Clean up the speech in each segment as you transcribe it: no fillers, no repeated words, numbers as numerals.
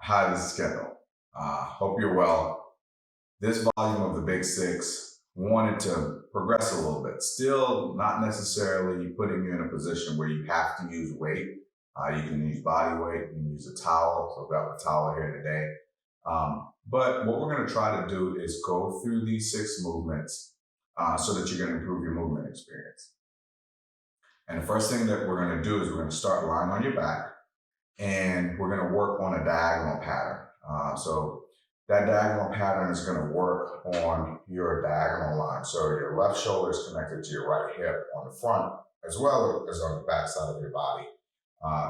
Hi, this is Kendall. Hope you're well. This volume of the Big Six wanted to progress a little bit. Still not necessarily putting you in a position where you have to use weight. You can use body weight, you can use a towel. So I've got the towel here today. But what we're going to try to do is go through these six movements so that you're going to improve your movement experience. And the first thing that we're going to do is we're going to start lying on your back and we're going to work on a diagonal pattern. So that diagonal pattern is going to work on your diagonal line. So your left shoulder is connected to your right hip on the front, as well as on the back side of your body.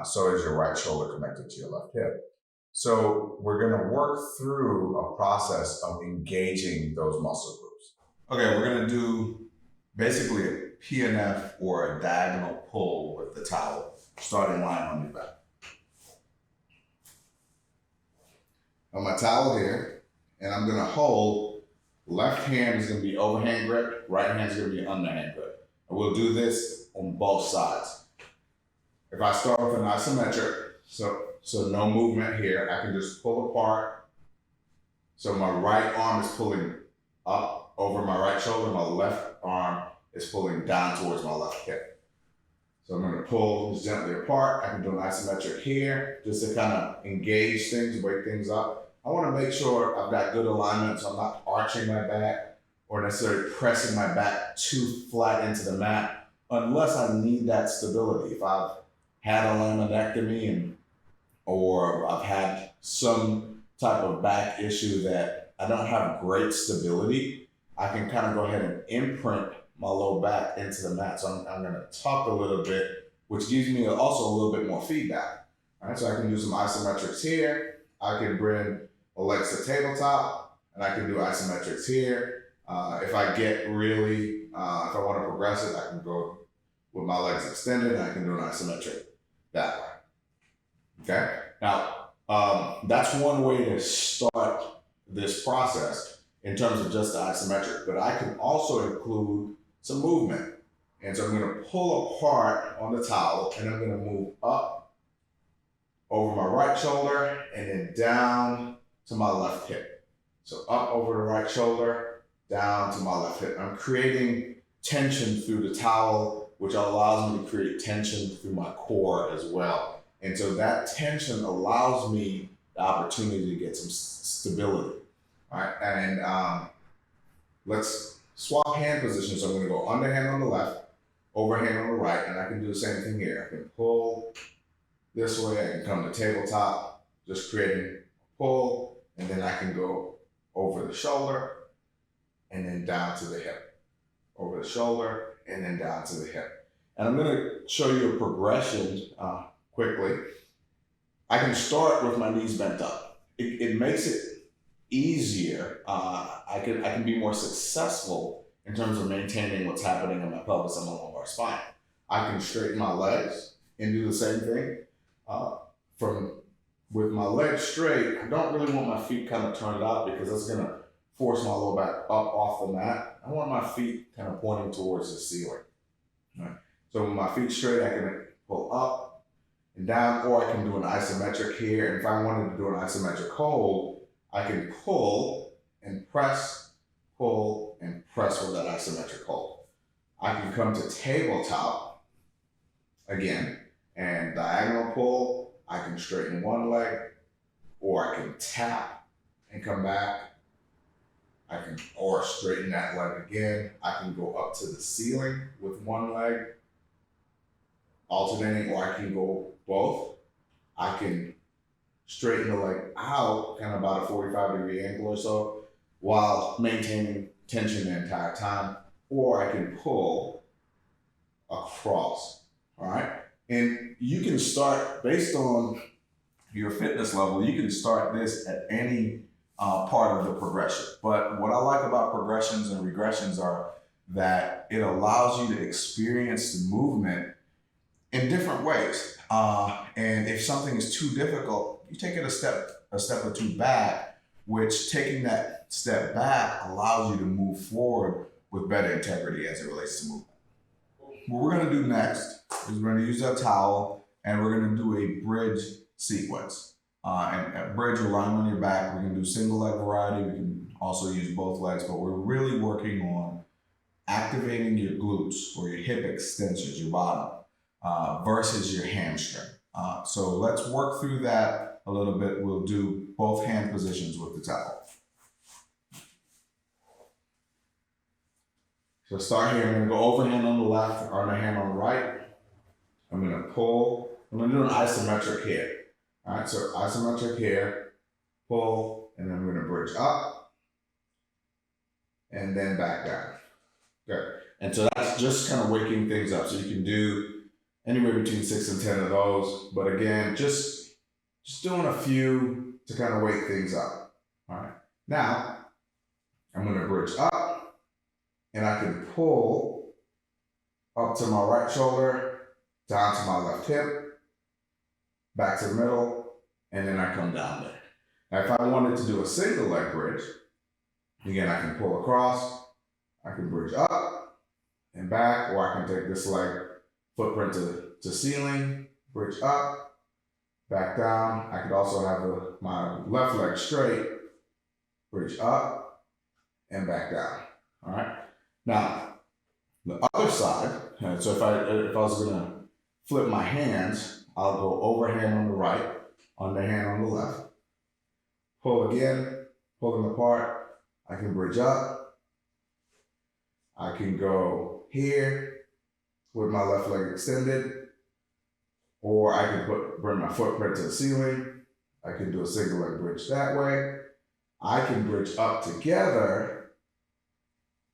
So is your right shoulder connected to your left hip. So we're going to work through a process of engaging those muscle groups. Okay, we're going to do basically a PNF or a diagonal pull with the towel, starting lying on your back. On my towel here, and I'm gonna hold, left hand is gonna be overhand grip, right hand is gonna be underhand grip. And we'll do this on both sides. If I start with an isometric, so no movement here, I can just pull apart. So my right arm is pulling up over my right shoulder, my left arm is pulling down towards my left hip. So I'm gonna pull this gently apart. I can do an isometric here, just to kind of engage things, wake things up. I wanna make sure I've got good alignment, so I'm not arching my back or necessarily pressing my back too flat into the mat, unless I need that stability. If I've had a laminectomy or I've had some type of back issue that I don't have great stability, I can kind of go ahead and imprint my low back into the mat. So I'm gonna tuck a little bit, which gives me also a little bit more feedback. All right, so I can do some isometrics here. I can bring my legs to tabletop, and I can do isometrics here. If I get really, if I wanna progress it, I can go with my legs extended, and I can do an isometric that way. Okay, now that's one way to start this process in terms of just the isometric, but I can also include some movement. And so I'm gonna pull apart on the towel and I'm gonna move up over my right shoulder and then down to my left hip. So up over the right shoulder, down to my left hip. I'm creating tension through the towel, which allows me to create tension through my core as well. And so that tension allows me the opportunity to get some stability. All right, and let's swap hand positions. So I'm gonna go underhand on the left, overhand on the right, and I can do the same thing here. I can pull this way, I can come to tabletop, just creating a pull, and then I can go over the shoulder, and then down to the hip. Over the shoulder, and then down to the hip. And I'm gonna show you a progression quickly. I can start with my knees bent up. It makes it easier. I can be more successful in terms of maintaining what's happening in my pelvis and my lumbar spine. I can straighten my legs and do the same thing. With my legs straight, I don't really want my feet kind of turned out because that's gonna force my low back up off the mat. I want my feet kind of pointing towards the ceiling. Right? So with my feet straight, I can pull up and down, or I can do an isometric here. And if I wanted to do an isometric hold, I can pull and press, pull and press with that isometric hold. I can come to tabletop again and diagonal pull. I can straighten one leg, or I can tap and come back. Or straighten that leg again. I can go up to the ceiling with one leg, alternating, or I can go both. I can straighten the leg out, kind of about a 45-degree angle or so, while maintaining tension the entire time, or I can pull across, all right? And you can start, based on your fitness level, you can start this at any part of the progression. But what I like about progressions and regressions are that it allows you to experience the movement in different ways. And if something is too difficult, you take it a step or two back, which taking that step back allows you to move forward with better integrity as it relates to movement. What we're gonna do next is we're gonna use that towel and we're gonna do a bridge sequence. And a bridge will lie on your back. We can do single leg variety. We can also use both legs, but we're really working on activating your glutes or your hip extensors, your bottom, versus your hamstring. So let's work through that a little bit. We'll do both hand positions with the towel. So start here. I'm going to go overhand on the left, underhand on the right. I'm going to pull. I'm going to do an isometric here. All right, so isometric here, pull, and then I'm going to bridge up and then back down. Good. And so that's just kind of waking things up. So you can do anywhere between 6 and 10 of those. But again, just doing a few to kind of wake things up. All right. Now, I'm going to bridge up, and I can pull up to my right shoulder, down to my left hip, back to the middle, and then I come down there. Now, if I wanted to do a single leg bridge, again, I can pull across, I can bridge up and back, or I can take this leg footprint to ceiling, bridge up, back down. I could also have my left leg straight, bridge up and back down. All right. Now, the other side, so if I was gonna flip my hands, I'll go overhand on the right, underhand on the left. Pull again, pull them apart. I can bridge up. I can go here with my left leg extended, or I can bring my footprint to the ceiling. I can do a single leg bridge that way. I can bridge up together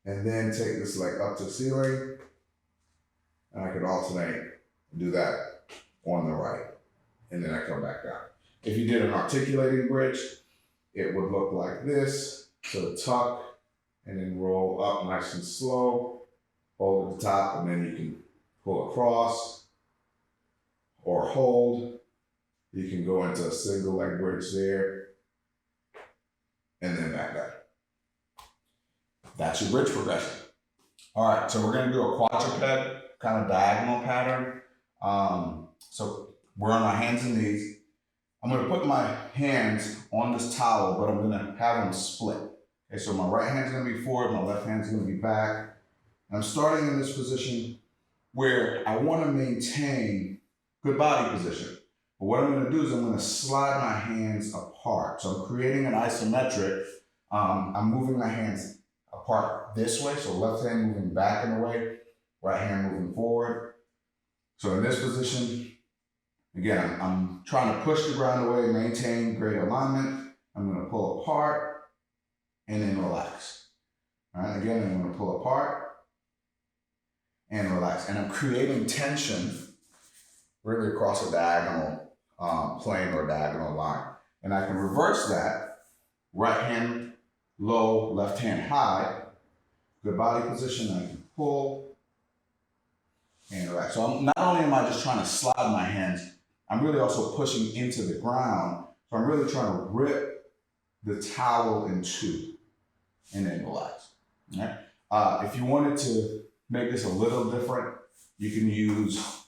and then take this leg up to the ceiling, and I could alternate and do that on the right, and then I come back down. If you did an articulating bridge, it would look like this. So tuck and then roll up nice and slow, hold at the top, and then you can pull across or hold. You can go into a single leg bridge there and then back down. That's your bridge progression. All right, so we're gonna do a quadruped kind of diagonal pattern. So we're on our hands and knees. I'm gonna put my hands on this towel, but I'm gonna have them split. Okay, so my right hand's gonna be forward, my left hand's gonna be back. I'm starting in this position where I wanna maintain good body position. But what I'm gonna do is I'm gonna slide my hands apart. So I'm creating an isometric. I'm moving my hands apart this way, so left hand moving back in the way, right hand moving forward. So in this position, again, I'm trying to push the ground away, maintain great alignment. I'm going to pull apart and then relax. All right, again, I'm going to pull apart and relax. And I'm creating tension really across a diagonal plane or diagonal line. And I can reverse that, right hand low, left hand high, good body position. I can pull and relax. So not only am I just trying to slide my hands, I'm really also pushing into the ground. So I'm really trying to rip the towel in two and then relax. All right? If you wanted to make this a little different, you can use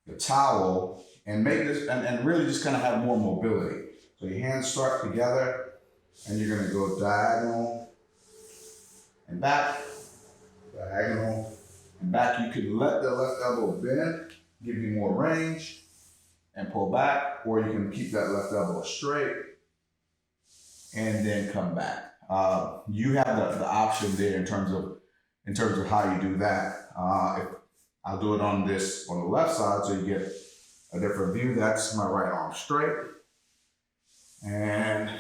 the towel and make this, and really just kind of have more mobility. So your hands start together, and you're gonna go diagonal and back, diagonal and back. You can let the left elbow bend, give you more range, and pull back, or you can keep that left elbow straight and then come back. You have the option there in terms of how you do that. If I'll do it on the left side, so you get a different view. That's my right arm straight, and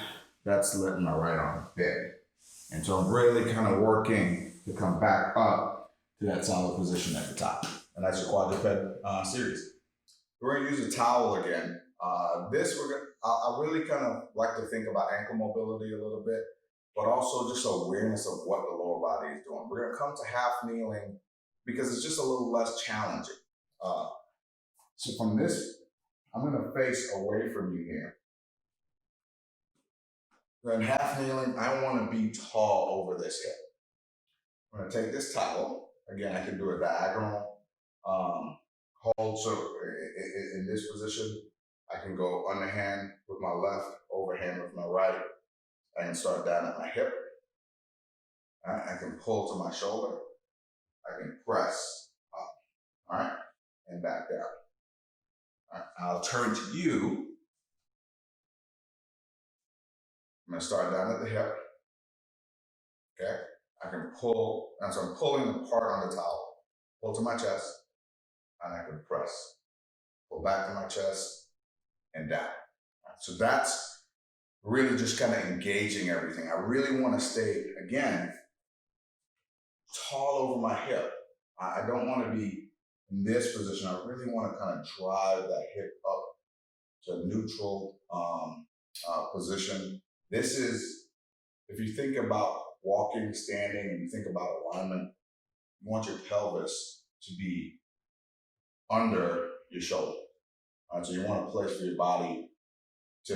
that's letting my right arm bend. And so I'm really kind of working to come back up to that solid position at the top. And that's your quadruped series. We're gonna use a towel again. I really kind of like to think about ankle mobility a little bit, but also just awareness of what the lower body is doing. We're gonna come to half kneeling because it's just a little less challenging. So from this, I'm gonna face away from you here. Then half kneeling, I want to be tall over this hip. I'm going to take this towel. Again, I can do a diagonal hold. So in this position, I can go underhand with my left, overhand with my right. I can start down at my hip. I can pull to my shoulder. I can press up, all right, and back down. All right, I'll turn to you. I'm gonna start down at the hip, okay? I can pull, and so I'm pulling the part on the towel, pull to my chest, and I can press. Pull back to my chest, and down. Right, so that's really just kind of engaging everything. I really wanna stay, again, tall over my hip. I don't wanna be in this position. I really wanna kind of drive that hip up to a neutral position. This is, if you think about walking, standing, and you think about alignment, you want your pelvis to be under your shoulder. So you want a place for your body to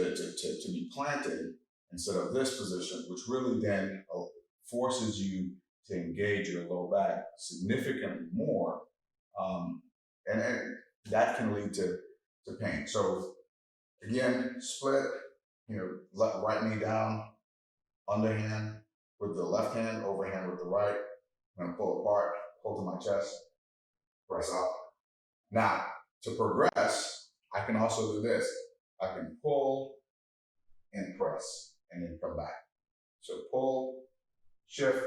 be planted instead of this position, which really then forces you to engage your low back significantly more. And that can lead to pain. So again, split, right knee down, underhand with the left hand, overhand with the right. I'm gonna pull apart, pull to my chest, press up. Now, to progress, I can also do this. I can pull and press, and then come back. So pull, shift,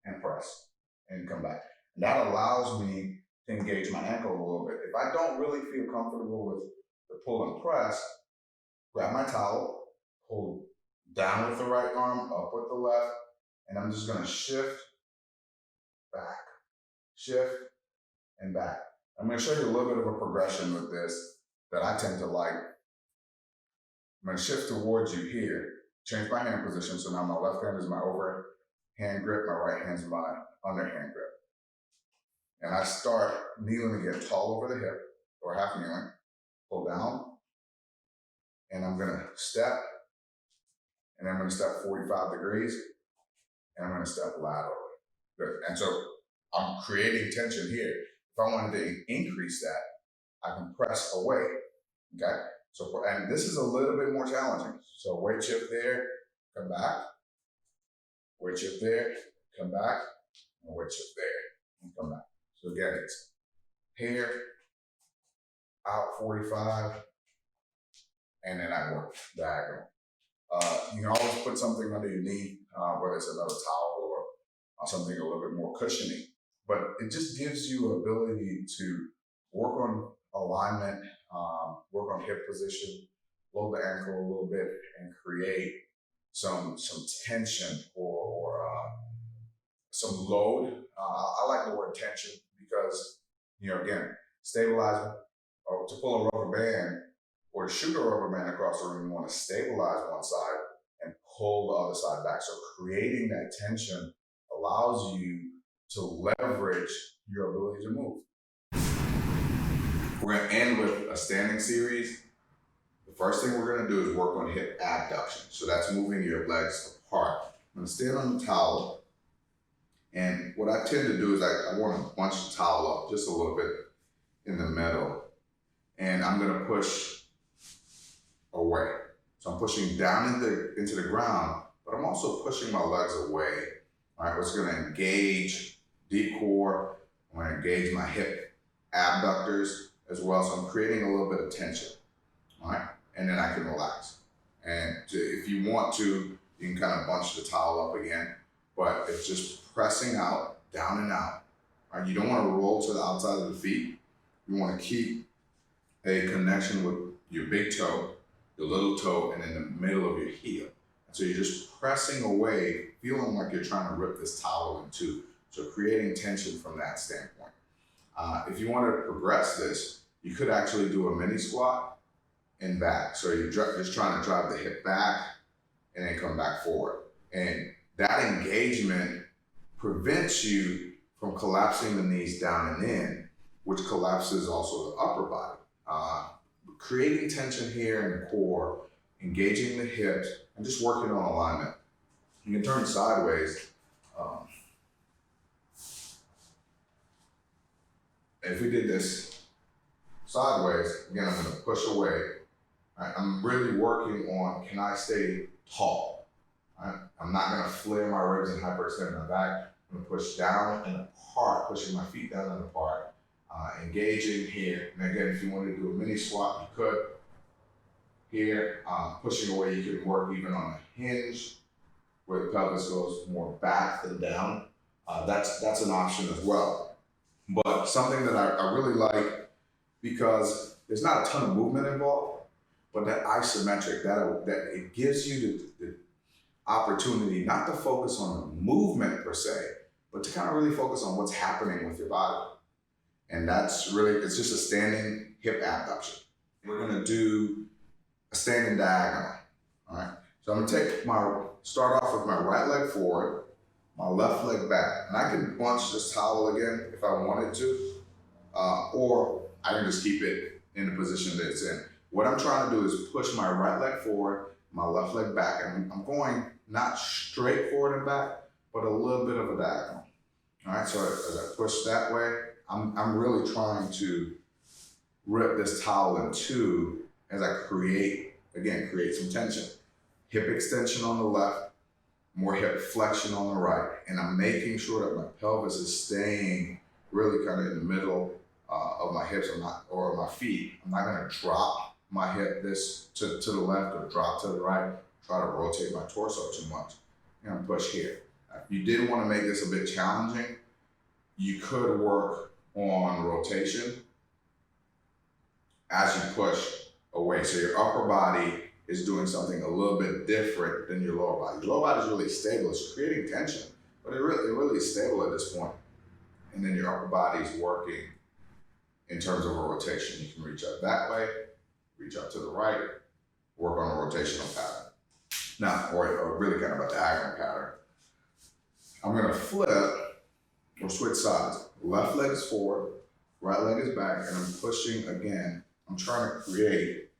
and press, and come back. And that allows me to engage my ankle a little bit. If I don't really feel comfortable with the pull and press, grab my towel, pull down with the right arm, up with the left, and I'm just gonna shift, back, shift, and back. I'm gonna show you a little bit of a progression with this that I tend to like. I'm gonna shift towards you here, change my hand position, so now my left hand is my overhand grip, my right hand is my underhand grip. And I start kneeling again, tall over the hip, or half kneeling, pull down, and I'm gonna step, and I'm gonna step 45 degrees, and I'm gonna step laterally. Good. And so I'm creating tension here. If I wanted to increase that, I can press away, okay? So, and this is a little bit more challenging. So weight shift there, come back. Weight shift there, come back. And weight shift there, and come back. So again, it's here, out 45, and then I work diagonal. You can always put something under your knee, whether it's another towel or something a little bit more cushiony. But it just gives you an ability to work on alignment, work on hip position, load the ankle a little bit, and create some tension or some load. I like the word tension because, again, stabilize, or to pull a rubber band or to shoot a rubber band across the room, you want to stabilize one side and pull the other side back. So creating that tension allows you to leverage your ability to move. We're going to end with a standing series. The first thing we're going to do is work on hip abduction. So that's moving your legs apart. I'm going to stand on the towel. And what I tend to do is I want to bunch the towel up just a little bit in the middle. And I'm going to push away. So I'm pushing down into the ground, but I'm also pushing my legs away. All right, what's going to engage deep core. I'm going to engage my hip abductors as well. So I'm creating a little bit of tension. All right, and then I can relax. And if you want to, you can kind of bunch the towel up again, but it's just pressing out, down and out. All right, you don't want to roll to the outside of the feet. You want to keep a connection with your big toe, your little toe, and in the middle of your heel. And so you're just pressing away, feeling like you're trying to rip this towel in two. So creating tension from that standpoint. If you want to progress this, you could actually do a mini squat and back. So you're just trying to drive the hip back and then come back forward. And that engagement prevents you from collapsing the knees down and in, which collapses also the upper body. Creating tension here in the core, engaging the hips, and just working on alignment. You can turn sideways. If we did this sideways, again, I'm going to push away, Right? I'm really working on, can I stay tall? Right? I'm not gonna flare my ribs and hyperextend my back. I'm gonna push down and apart, pushing my feet down and apart, engaging here. And again, if you wanted to do a mini squat, you could. Here, pushing away, you can work even on a hinge where the pelvis goes more back than down. That's an option as well. But something that I really like, because there's not a ton of movement involved, but that isometric, that it gives you the opportunity not to focus on the movement per se, but to kind of really focus on what's happening with your body. And that's really, it's just a standing hip abduction. We're gonna do a standing diagonal, all right? So I'm gonna start off with my right leg forward, my left leg back. And I can bunch this towel again if I wanted to, or I can just keep it in the position that it's in. What I'm trying to do is push my right leg forward, my left leg back. And I'm going not straight forward and back, but a little bit of a diagonal. All right, so as I push that way, I'm really trying to rip this towel in two as I create some tension. Hip extension on the left, more hip flexion on the right. And I'm making sure that my pelvis is staying really kind of in the middle of my hips or my feet. I'm not gonna drop my hip to the left or drop to the right, try to rotate my torso too much. I'm gonna push here. If you did want to make this a bit challenging, you could work on rotation as you push away. So your upper body is doing something a little bit different than your lower body. Your lower body is really stable. It's creating tension, but it really is stable at this point. And then your upper body is working in terms of a rotation. You can reach up that way, reach up to the right, work on a rotational pattern. Now, or really kind of a diagonal pattern. I'm gonna flip or switch sides. Left leg is forward, right leg is back, and I'm pushing again. I'm trying to create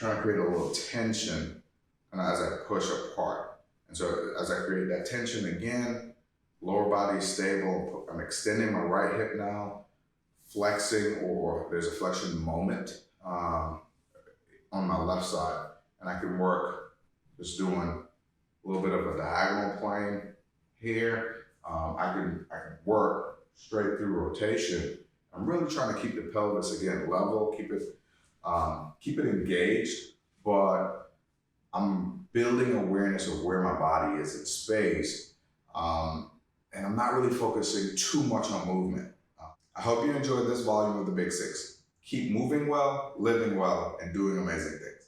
a little tension as I push apart. And so as I create that tension again, lower body is stable. I'm extending my right hip now, flexing, or there's a flexion moment on my left side. And I can work just doing a little bit of a diagonal plane here. I can work straight through rotation. I'm really trying to keep the pelvis again level, keep it engaged, but I'm building awareness of where my body is in space, and I'm not really focusing too much on movement. I hope you enjoyed this volume of The Big Six. Keep moving well, living well, and doing amazing things.